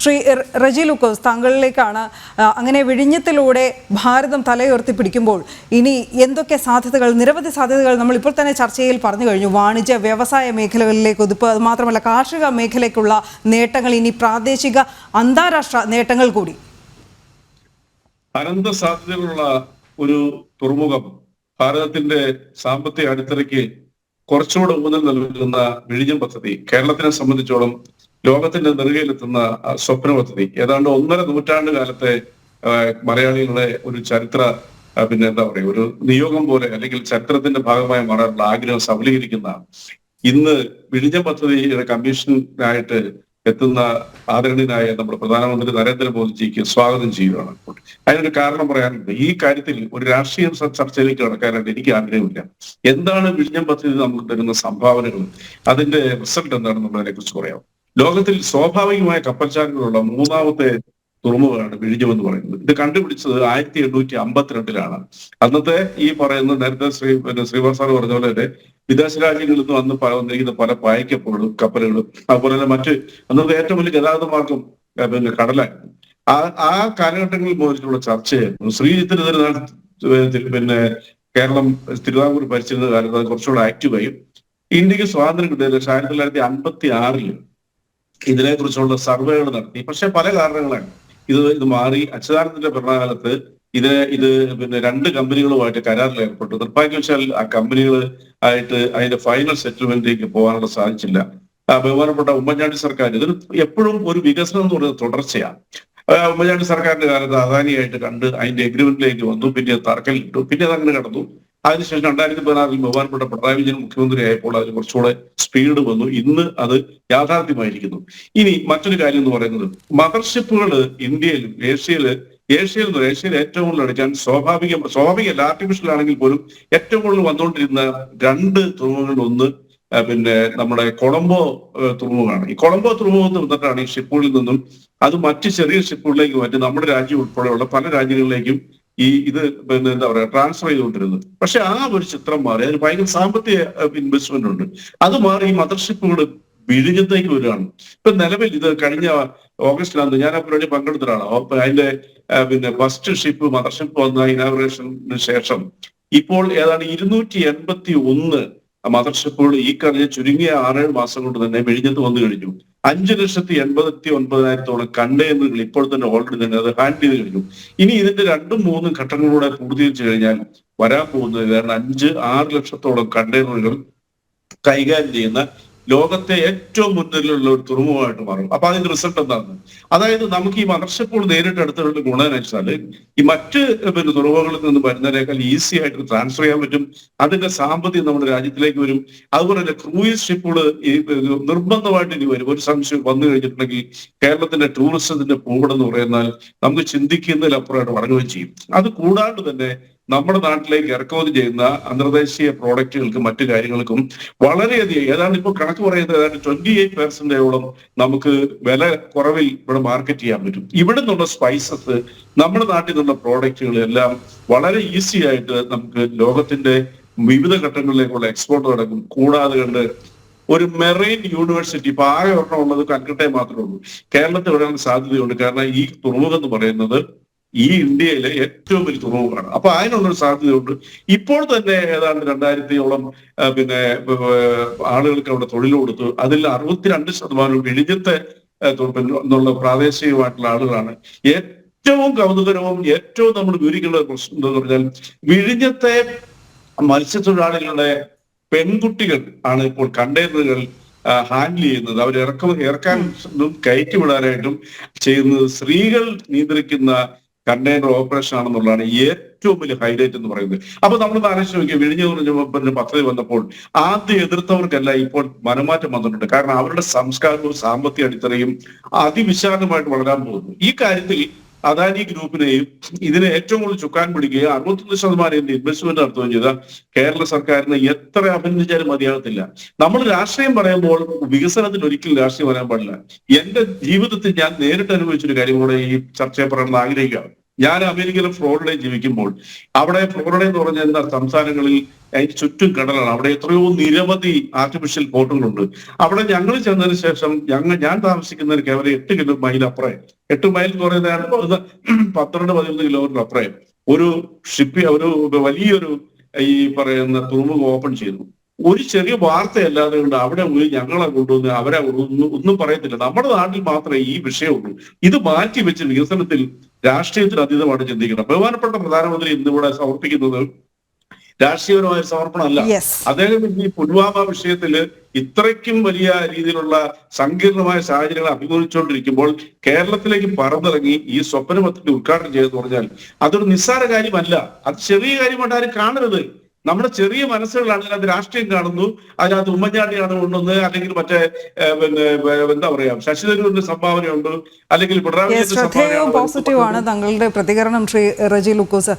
ശ്രീ റജി ലൂക്കോസ്, താങ്കളിലേക്കാണ്. അങ്ങനെ വിഴിഞ്ഞത്തിലൂടെ ഭാരതം തലയുയർത്തിപ്പിടിക്കുമ്പോൾ ഇനി എന്തൊക്കെ സാധ്യതകൾ, നിരവധി സാധ്യതകൾ നമ്മൾ ഇപ്പോൾ തന്നെ ചർച്ചയിൽ പറഞ്ഞു കഴിഞ്ഞു. വാണിജ്യ വ്യവസായ മേഖലകളിലേക്ക് ഒതുപ്പ്, അത് മാത്രമല്ല കാർഷിക മേഖലയ്ക്കുള്ള നേട്ടങ്ങൾ, ഇനി പ്രാദേശിക അന്താരാഷ്ട്ര നേട്ടങ്ങൾ കൂടി. അനന്ത സാധ്യതകളുള്ള ഒരു തുറമുഖം ഭാരതത്തിന്റെ സാമ്പത്തിക അടിത്തറയ്ക്ക് കുറച്ചുകൂടെ ഊന്നൽ നൽകുന്ന വിഴിഞ്ഞം പദ്ധതി കേരളത്തിനെ സംബന്ധിച്ചോളം ലോകത്തിന്റെ നെറുകയിലെത്തുന്ന സ്വപ്ന പദ്ധതി. ഏതാണ്ട് 1.5 നൂറ്റാണ്ട് കാലത്തെ മലയാളികളുടെ ഒരു ചരിത്ര എന്താ പറയുക, ഒരു നിയോഗം പോലെ അല്ലെങ്കിൽ ചരിത്രത്തിന്റെ ഭാഗമായി മാറാനുള്ള ആഗ്രഹം സഫലീകരിക്കുന്ന ഇന്ന് വിഴിഞ്ഞം പദ്ധതിയുടെ കമ്മീഷനായിട്ട് എത്തുന്ന ആദരണീയനായ നമ്മുടെ പ്രധാനമന്ത്രി നരേന്ദ്രമോദിജിക്ക് സ്വാഗതം ചെയ്യുകയാണ്. അതിനൊരു കാരണം പറയാനുണ്ട്. ഈ കാര്യത്തിൽ ഒരു രാഷ്ട്രീയ ചർച്ചയിലേക്ക് കടക്കാനായിട്ട് എനിക്ക് ആഗ്രഹമില്ല. എന്താണ് വിഴിഞ്ഞം പദ്ധതി നമുക്ക് തരുന്ന സംഭാവനകൾ, അതിന്റെ റിസൾട്ട് എന്താണെന്ന് നമ്മളതിനെ കുറിച്ച് പറയാം. ലോകത്തിൽ സ്വാഭാവികമായ കപ്പൽചാലുകളുള്ള 3ാമത്തെ തുറമുഖമാണ് വിഴിഞ്ഞം എന്ന് പറയുന്നത്. ഇത് കണ്ടുപിടിച്ചത് 1852 അന്നത്തെ ഈ പറയുന്ന നേരത്തെ ശ്രീവാസ് സാർ പറഞ്ഞ പോലെ തന്നെ വിദേശ രാജ്യങ്ങളിൽ നിന്ന് വന്നിരിക്കുന്ന പല പായ്ക്കപ്പുകളും കപ്പലുകളും അതുപോലെ തന്നെ മറ്റ് അന്നത്തെ ഏറ്റവും വലിയ ഗതാഗത മാർഗം കടലായിരുന്നു. ആ കാലഘട്ടങ്ങളിൽ മുതലുള്ള ചർച്ചയായിരുന്നു. ശ്രീജിത്തിന് കേരളം തിരുവിതാംകൂർ ഭരിച്ചിരുന്ന കാലത്ത് അത് കുറച്ചുകൂടെ ആക്റ്റീവായും ഇന്ത്യക്ക് സ്വാതന്ത്ര്യം കിട്ടിയത് 1956 ഇതിനെക്കുറിച്ചുള്ള സർവേകൾ നടത്തി. പക്ഷെ പല കാരണങ്ങളാണ് ഇത് മാറി. അച്യുതാനന്ദന്റെ ഭരണകാലത്ത് ഇത് 2 കമ്പനികളുമായിട്ട് കരാറിൽ ഏർപ്പെട്ടു. നിർഭാഗ്യവശാൽ ആ കമ്പനികൾ ആയിട്ട് അതിന്റെ ഫൈനൽ സെറ്റിൽമെന്റിലേക്ക് പോകാനുള്ള സാധിച്ചില്ല. ബഹുമാനപ്പെട്ട ഉമ്മൻചാണ്ടി സർക്കാർ ഇതിന് എപ്പോഴും ഒരു വികസനം എന്ന് പറയുന്നത് തുടർച്ചയാണ്. ഉമ്മൻചാണ്ടി സർക്കാരിന്റെ കാലത്ത് അദാനിയായിട്ട് കണ്ട് അതിന്റെ എഗ്രിമെന്റിലേക്ക് വന്നു, പിന്നെ തറക്കല്ലിട്ടു, പിന്നെ അതങ്ങനെ കടന്നു. അതിനുശേഷം 2016 ബഹുമാനപ്പെട്ട പിണറായി വിജയൻ മുഖ്യമന്ത്രി ആയപ്പോൾ അതിന് കുറച്ചുകൂടെ സ്പീഡ് വന്നു. ഇന്ന് അത് യാഥാർത്ഥ്യമായിരിക്കുന്നു. ഇനി മറ്റൊരു കാര്യം എന്ന് പറയുന്നത് മദർഷിപ്പുകൾ ഇന്ത്യയിലും ഏഷ്യയിൽ ഏറ്റവും കൂടുതൽ അടിക്കാൻ സ്വാഭാവികമല്ല, ആർട്ടിഫിഷ്യൽ ആണെങ്കിൽ പോലും ഏറ്റവും കൂടുതൽ വന്നുകൊണ്ടിരുന്ന 2 തുറമുഖങ്ങളിൽ ഒന്ന് നമ്മുടെ കൊളംബോ തുറമുഖമാണ്. ഈ കൊളംബോ തുറമുഖത്ത് വന്നിട്ടാണ് ഈ ഷിപ്പുകളിൽ നിന്നും അത് മറ്റ് ചെറിയ ഷിപ്പുകളിലേക്ക് മാറ്റി നമ്മുടെ രാജ്യം ഉൾപ്പെടെയുള്ള പല രാജ്യങ്ങളിലേക്കും ഇത് എന്താ പറയുക ട്രാൻസ്ഫർ ചെയ്തുകൊണ്ടിരുന്നത്. പക്ഷെ ആ ഒരു ചിത്രം മാറി. അതിന് ഭയങ്കര സാമ്പത്തിക ഇൻവെസ്റ്റ്മെന്റ് ഉണ്ട്. അത് മാറി ഈ മദർഷിപ്പുകൾ വിഴിഞ്ഞത്തേക്ക് വരികയാണ്. ഇപ്പൊ നിലവിൽ ഇത് കഴിഞ്ഞ ഓഗസ്റ്റിലാണ് ഞാൻ ആ പരിപാടി പങ്കെടുത്ത ഒരാളാണ്. അപ്പൊ അതിന്റെ ഫസ്റ്റ് ഷിപ്പ് മദർഷിപ്പ് വന്ന ഇനാഗുറേഷന് ശേഷം ഇപ്പോൾ ഏതാണ്ട് 281 മദർഷിപ്പുകൾ ഈ കഴിഞ്ഞ ചുരുങ്ങിയ 6-7 മാസം കൊണ്ട് തന്നെ വിഴിഞ്ഞത്ത് വന്നു കഴിഞ്ഞു. 5,89,000 കണ്ടെയ്നറുകൾ ഇപ്പോൾ തന്നെ ഓൾറെഡി തന്നെ അത് ഹാൻഡ് ചെയ്ത് കഴിഞ്ഞു. ഇനി ഇതിന്റെ 2-3 ഘട്ടങ്ങളിലൂടെ പൂർത്തീകരിച്ചു കഴിഞ്ഞാൽ വരാൻ പോകുന്നത് കാരണം 5-6 ലക്ഷത്തോളം കണ്ടെയ്നറുകൾ കൈകാര്യം ചെയ്യുന്ന ലോകത്തെ ഏറ്റവും മുന്നിലുള്ള ഒരു തുറമുഖമായിട്ട് മാറും. അപ്പൊ അതിന്റെ റിസൾട്ട് എന്താണ്? അതായത് നമുക്ക് ഈ മദർഷിപ്പുകൾ നേരിട്ട് അടുത്തുള്ള ഗുണം വെച്ചാൽ ഈ മറ്റ് തുറമുഖങ്ങളിൽ നിന്ന് വരുന്നതിനേക്കാൾ ഈസി ആയിട്ട് ട്രാൻസ്ഫർ ചെയ്യാൻ പറ്റും. അതിന്റെ സാമ്പത്തികം നമ്മുടെ രാജ്യത്തിലേക്ക് വരും. അതുപോലെ തന്നെ ക്രൂയിസ് ഷിപ്പുകൾ നിർബന്ധമായിട്ട് ഇനി വരും. ഒരു സംശയം വന്നു കഴിഞ്ഞിട്ടുണ്ടെങ്കിൽ കേരളത്തിന്റെ ടൂറിസത്തിന്റെ പൂവടെന്ന് പറയുന്നാൽ നമുക്ക് ചിന്തിക്കുന്നതിലപ്പുറമായിട്ട് വളരുകയും ചെയ്യും. അത് കൂടാണ്ട് തന്നെ നമ്മുടെ നാട്ടിലേക്ക് ഇറക്കുമതി ചെയ്യുന്ന അന്തർദേശീയ പ്രോഡക്റ്റുകൾക്കും മറ്റു കാര്യങ്ങൾക്കും വളരെയധികം ഏതാണ്ട് ഇപ്പോൾ കണക്ക് പറയുന്നത് ഏതാണ്ട് 28% നമുക്ക് വില കുറവിൽ ഇവിടെ മാർക്കറ്റ് ചെയ്യാൻ പറ്റും. ഇവിടെ നിന്നുള്ള സ്പൈസസ് നമ്മുടെ നാട്ടിൽ നിന്നുള്ള പ്രോഡക്റ്റുകൾ എല്ലാം വളരെ ഈസി ആയിട്ട് നമുക്ക് ലോകത്തിന്റെ വിവിധ ഘട്ടങ്ങളിലേക്കുള്ള എക്സ്പോർട്ട് നടക്കും. കൂടാതെ കണ്ട് ഒരു മെറൈൻ യൂണിവേഴ്സിറ്റി ഇപ്പൊ ആകെ ഒരെണ്ണം ഉള്ളത് കൽക്കട്ടയിൽ മാത്രമേ ഉള്ളൂ. കേരളത്തിൽ വരാൻ സാധ്യതയുണ്ട്. കാരണം ഈ തുറമുഖം എന്ന് പറയുന്നത് ഈ ഇന്ത്യയിലെ ഏറ്റവും വലിയ തുറമുഖമാണ്. അപ്പൊ അതിനുള്ളൊരു സാധ്യതയുണ്ട്. ഇപ്പോൾ തന്നെ ഏതാണ്ട് 2000-ഓളം ആളുകൾക്ക് അവിടെ തൊഴിൽ കൊടുത്തു. അതിൽ 62% വിഴിഞ്ഞത്തെ എന്നുള്ള പ്രാദേശികമായിട്ടുള്ള ആളുകളാണ്. ഏറ്റവും കൗതുകരവും ഏറ്റവും നമ്മൾ വിവരിക്കേണ്ട പ്രശ്നം എന്താന്ന് പറഞ്ഞാൽ വിഴിഞ്ഞത്തെ മത്സ്യത്തൊഴിലാളികളുടെ പെൺകുട്ടികൾ ആണ് ഇപ്പോൾ കണ്ടെയ്നറുകൾ ഹാൻഡിൽ ചെയ്യുന്നത്. അവർ ഇറക്കാനും കയറ്റി വിടാനായിട്ടും ചെയ്യുന്നത് സ്ത്രീകൾ നിയന്ത്രിക്കുന്ന കണ്ടെയ്നർ ഓപ്പറേഷൻ ആണെന്നുള്ളതാണ് ഏറ്റവും വലിയ ഹൈലൈറ്റ് എന്ന് പറയുന്നത്. അപ്പൊ നമ്മൾ ആലോചിച്ച് നോക്കിയാൽ വിഴിഞ്ഞ പദ്ധതി വന്നപ്പോൾ ആദ്യം എതിർത്തവർക്കല്ല ഇപ്പോൾ മനമാറ്റം വന്നിട്ടുണ്ട്. കാരണം അവരുടെ സംസ്കാരവും സാമ്പത്തിക അടിത്തറയും അതിവിശാലമായിട്ട് വളരാൻ പോകുന്നു. ഈ കാര്യത്തിൽ അദാനി ഗ്രൂപ്പിനെയും ഇതിനെ ഏറ്റവും കൂടുതൽ ചുക്കാൻ പിടിക്കുകയും 61% ഇൻവെസ്റ്റ്മെന്റ് നടത്തുകയും ചെയ്ത കേരള സർക്കാരിന് എത്ര അഭിനന്ദിച്ചാലും മതിയാകത്തില്ല. നമ്മൾ രാഷ്ട്രീയം പറയുമ്പോൾ വികസനത്തിൽ ഒരിക്കലും രാഷ്ട്രീയം വരാൻ പാടില്ല. എന്റെ ജീവിതത്തിൽ ഞാൻ നേരിട്ട് അനുഭവിച്ചൊരു കാര്യം കൂടെ ഈ ചർച്ചയെ പറയണമെന്ന് ആഗ്രഹിക്കുകയാണ്. ഞാൻ അമേരിക്കയിലെ ഫ്ലോറിഡയിൽ ജീവിക്കുമ്പോൾ അവിടെ ഫ്ലോറിഡ എന്ന് പറഞ്ഞ എന്താ സംസ്ഥാനങ്ങളിൽ അതിന് ചുറ്റും കടലാണ്. അവിടെ എത്രയോ നിരവധി ആർട്ടിഫിഷ്യൽ പോർട്ടുകളുണ്ട്. അവിടെ ഞങ്ങൾ ചെന്നതിന് ശേഷം ഞാൻ താമസിക്കുന്നതിന് കേവലം 8 മൈൽ അപ്പുറം, 8 മൈൽ എന്ന് പറയുന്നത് 12-13 കിലോമീറ്റർ അപ്പുറം ഒരു ഒരു വലിയൊരു ഈ പറയുന്ന തുറമുഖം ഓപ്പൺ ചെയ്തു. ഒരു ചെറിയ വാർത്തയല്ലാതെ കൊണ്ട് അവിടെ ഞങ്ങളെ കൊണ്ടുവന്ന് അവരെ ഒന്നും പറയത്തില്ല. നമ്മുടെ നാട്ടിൽ മാത്രമേ ഈ വിഷയമുള്ളൂ. ഇത് മാറ്റി വെച്ച് വികസനത്തിൽ രാഷ്ട്രീയത്തിന് അതീതമായിട്ട് ചിന്തിക്കണം. ബഹുമാനപ്പെട്ട പ്രധാനമന്ത്രി ഇന്നിവിടെ സമർപ്പിക്കുന്നത് രാഷ്ട്രീയപരമായ സമർപ്പണമല്ല. അദ്ദേഹം ഈ പുൽവാമ വിഷയത്തില് ഇത്രയ്ക്കും വലിയ രീതിയിലുള്ള സങ്കീർണമായ സാഹചര്യങ്ങൾ അഭിമുഖിച്ചുകൊണ്ടിരിക്കുമ്പോൾ കേരളത്തിലേക്ക് പറന്നിറങ്ങി ഈ സ്വപ്ന പദ്ധതി ഉദ്ഘാടനം ചെയ്തെന്ന് പറഞ്ഞാൽ അതൊരു നിസ്സാര കാര്യമല്ല. അത് ചെറിയ കാര്യമായിട്ട് ആരും കാണരുത്. നമ്മുടെ ചെറിയ മനസ്സുകളാണ് അതിനകത്ത് രാഷ്ട്രീയം കാണുന്നു, അതിനകത്ത് ഉമ്മൻചാണ്ടിയാണ് കൊണ്ടുവന്ന്, അല്ലെങ്കിൽ മറ്റേ എന്താ പറയാ ശശി തരൂരിന്റെ സംഭാവനയുണ്ട്, അല്ലെങ്കിൽ പിണറായി പോസിറ്റീവ് ആണ് താങ്കളുടെ പ്രതികരണം ശ്രീ റജി ലൂക്കോസ്.